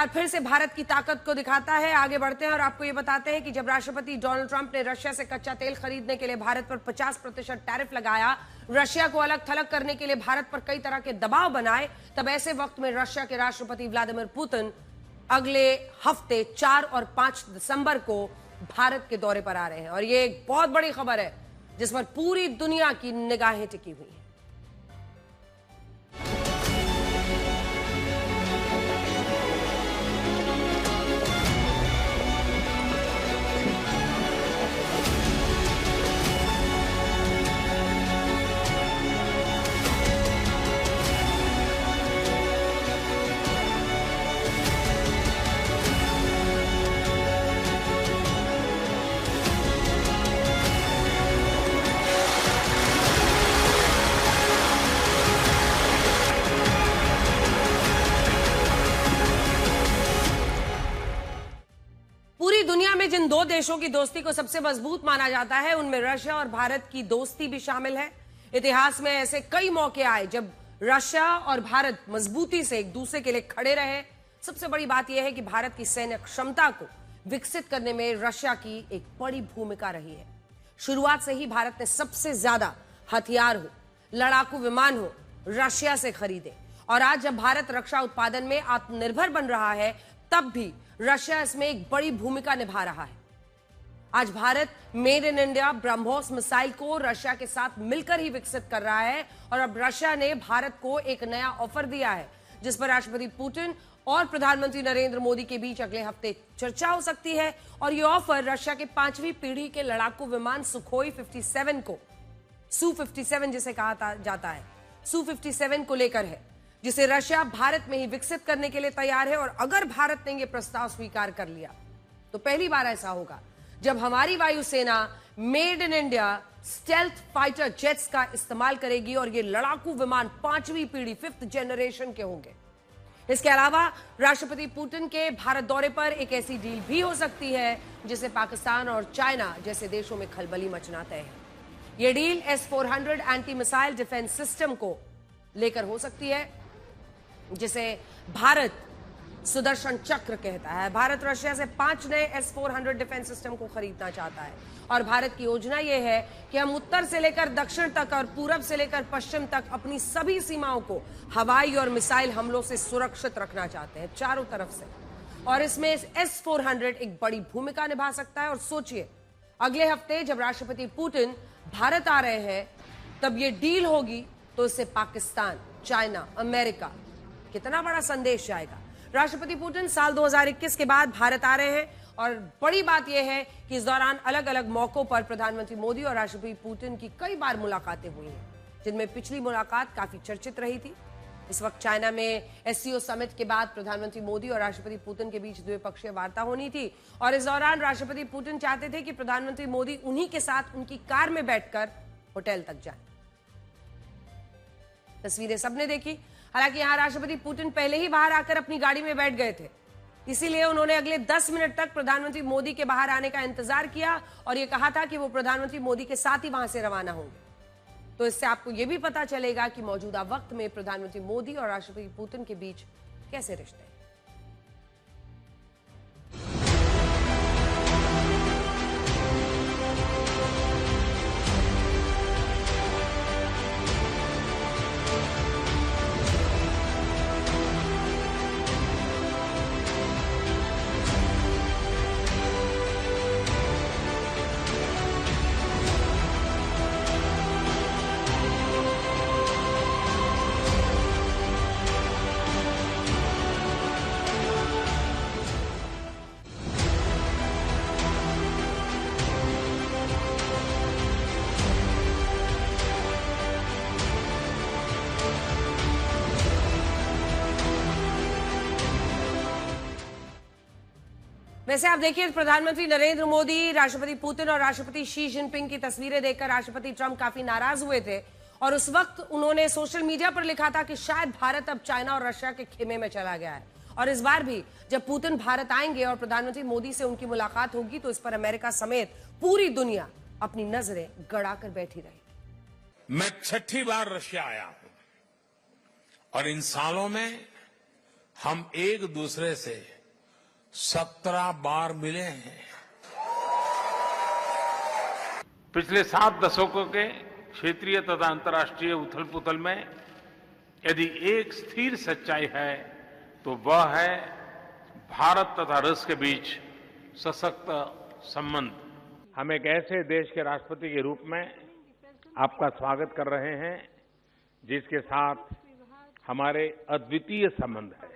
बार फिर से भारत की ताकत को दिखाता है। आगे बढ़ते हैं और आपको ये बताते हैं कि जब राष्ट्रपति डोनाल्ड ट्रंप ने रशिया से कच्चा तेल खरीदने के लिए भारत पर 50% टैरिफ लगाया, रशिया को अलग थलग करने के लिए भारत पर कई तरह के दबाव बनाए, तब ऐसे वक्त में रशिया के राष्ट्रपति व्लादिमीर पुतिन अगले हफ्ते 4 और 5 दिसंबर को भारत के दौरे पर आ रहे हैं। और ये एक बहुत बड़ी खबर है जिस पर पूरी दुनिया की निगाहें टिकी हुई हैं। दुनिया में जिन दो देशों की दोस्ती को सबसे मजबूत माना जाता है, उनमें रशिया और भारत की दोस्ती भी शामिल है। इतिहास में ऐसे कई मौके आए जब रशिया और भारत मजबूती से एक दूसरे के लिए खड़े रहे। सबसे बड़ी बात यह है कि भारत की सैन्य क्षमता को विकसित करने में रशिया की एक बड़ी भूमिका रही है। शुरुआत से ही भारत ने सबसे ज्यादा हथियार हो, लड़ाकू विमान हो, रशिया से खरीदे। और आज जब भारत रक्षा उत्पादन में आत्मनिर्भर बन रहा है, तब भी रशिया इसमें एक बड़ी भूमिका निभा रहा है। आज Bharat made in India BrahMos missile को रशिया के साथ मिलकर ही विकसित कर रहा है। और अब रशिया ने भारत को एक नया ऑफर दिया है, जिस पर राष्ट्रपति पुतिन और प्रधानमंत्री नरेंद्र मोदी के बीच अगले हफ्ते चर्चा हो सकती है। और यह ऑफर रशिया के 5वीं पीढ़ी के लड़ाकू विमान सुखोई 57 को, Su-57 जिसे कहा जाता है, Su-57 को लेकर है, जिसे रशिया भारत में ही विकसित करने के लिए तैयार है। और अगर भारत ने यह प्रस्ताव स्वीकार कर लिया तो पहली बार ऐसा होगा जब हमारी वायुसेना made in India stealth fighter jets का इस्तेमाल करेगी और ये लड़ाकू विमान 5वीं पीढ़ी 5th जनरेशन के होंगे। इसके अलावा राष्ट्रपति पुतिन के भारत दौरे पर एक ऐसी डील भी हो सकती है जिसे पाकिस्तान और चाइना जैसे देशों में खलबली मचना तय है। यह deal S-400 anti missile defence system को लेकर हो सकती है, जिसे भारत सुदर्शन चक्र कहता है। भारत रशिया से 5 नए S-400 डिफेंस सिस्टम को खरीदना चाहता है। और भारत की योजना यह है कि हम उत्तर से लेकर दक्षिण तक और पूरब से लेकर पश्चिम तक अपनी सभी सीमाओं को हवाई और मिसाइल हमलों से सुरक्षित रखना चाहते हैं, चारों तरफ से। और इसमें S-400 एक बड़ी भूमिका निभा सकता है। और सोचिए, अगले हफ्ते जब राष्ट्रपति पुतिन भारत आ रहे हैं, तब यह डील होगी तो इससे पाकिस्तान, चाइना, अमेरिका कितना बड़ा संदेश जाएगा। राष्ट्रपति पुतिन साल 2021 के बाद भारत आ रहे हैं। और बड़ी बात यह है कि इस दौरान अलग अलग मौकों पर प्रधानमंत्री मोदी और राष्ट्रपति पुतिन की कई बार मुलाकातें हुई हैं, जिनमें पिछली मुलाकात काफी चर्चित रही थी। इस वक्त चाइना में SCO समिट के बाद प्रधानमंत्री मोदी और राष्ट्रपति पुतिन के बीच द्विपक्षीय वार्ता होनी थी। और इस दौरान राष्ट्रपति पुतिन चाहते थे कि प्रधानमंत्री मोदी उन्हीं के साथ उनकी कार में बैठकर होटल तक जाएं। तस्वीरें सबने देखी। हालांकि यहां राष्ट्रपति पुतिन पहले ही बाहर आकर अपनी गाड़ी में बैठ गए थे, इसीलिए उन्होंने अगले 10 मिनट तक प्रधानमंत्री मोदी के बाहर आने का इंतजार किया और यह कहा था कि वो प्रधानमंत्री मोदी के साथ ही वहां से रवाना होंगे। तो इससे आपको यह भी पता चलेगा कि मौजूदा वक्त में प्रधानमंत्री मोदी और राष्ट्रपति पुतिन के बीच कैसे रिश्ते हैं। वैसे आप देखिए, प्रधानमंत्री नरेंद्र मोदी, राष्ट्रपति पुतिन और राष्ट्रपति शी जिनपिंग की तस्वीरें देखकर राष्ट्रपति ट्रंप काफी नाराज हुए थे। और उस वक्त उन्होंने सोशल मीडिया पर लिखा था कि शायद भारत अब चाइना और रशिया के खेमे में चला गया है। और इस बार भी जब पुतिन भारत आएंगे और प्रधानमंत्री मोदी से उनकी मुलाकात होगी, तो इस पर अमेरिका समेत पूरी दुनिया अपनी नजरें गड़ाकर बैठी रही। मैं 6ठी बार रशिया आया हूं और इन सालों में हम एक दूसरे से 17 बार मिले हैं। पिछले 7 दशकों के क्षेत्रीय तथा अंतर्राष्ट्रीय उथल-पुथल में यदि एक स्थिर सच्चाई है तो वह है भारत तथा रूस के बीच सशक्त संबंध। हम एक ऐसे देश के राष्ट्रपति के रूप में आपका स्वागत कर रहे हैं जिसके साथ हमारे अद्वितीय संबंध है।